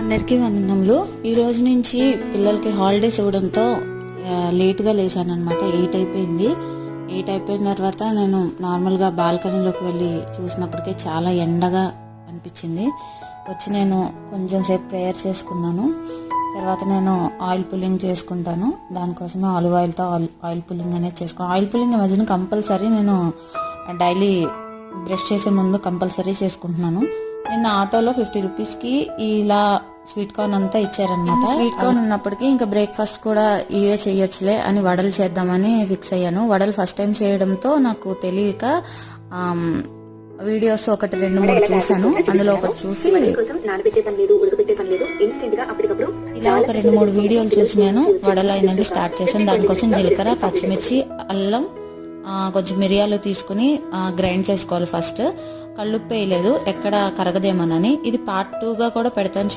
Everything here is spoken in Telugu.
అందరికీ వందనములు. ఈ రోజు నుంచి పిల్లలకి హాలిడేస్ ఇవ్వడంతో లేట్గా లేచాను అనమాట. 8 అయిపోయింది. 8 అయిపోయిన తర్వాత నేను నార్మల్గా బాల్కనీలోకి వెళ్ళి చూసినప్పటికీ చాలా ఎండగా అనిపించింది. వచ్చి నేను కొంచెం సేపు ప్రేయర్ చేసుకున్నాను. తర్వాత నేను ఆయిల్ పుల్లింగ్ చేసుకుంటాను. దానికోసమే ఆలివ్ ఆయిల్తో ఆయిల్ పుల్లింగ్ అనేది చేసుకున్నాను. ఆయిల్ పుల్లింగ్ ఈ మధ్యన కంపల్సరీ నేను డైలీ బ్రష్ చేసే ముందు కంపల్సరీ చేసుకుంటున్నాను. నిన్న ఆటోలో 50 రూపీస్కి ఇలా స్వీట్ కార్న్ అంతా ఇచ్చారనమాట. స్వీట్ కార్న్ ఉన్నప్పటికీ ఇంకా బ్రేక్ఫాస్ట్ కూడా ఇవే చేయొచ్చులే అని వడలు చేద్దామని ఫిక్స్ అయ్యాను. వడలు ఫస్ట్ టైం చేయడంతో నాకు తెలియక వీడియోస్ 1-2-3 చూశాను. అందులో ఒకటి చూసి ఇలా 2-3 వీడియోలు చూసి నేను వడలు అనేది స్టార్ట్ చేశాను. దానికోసం జీలకర్ర, పచ్చిమిర్చి, అల్లం, కొంచెం మిరియాలు తీసుకుని గ్రైండ్ చేసుకోవాలి. ఫస్ట్ కళ్ళుప్పు వేయలేదు, ఎక్కడ కరగదేమోనని. ఇది పార్ట్ 2గా కూడా పెడతాను.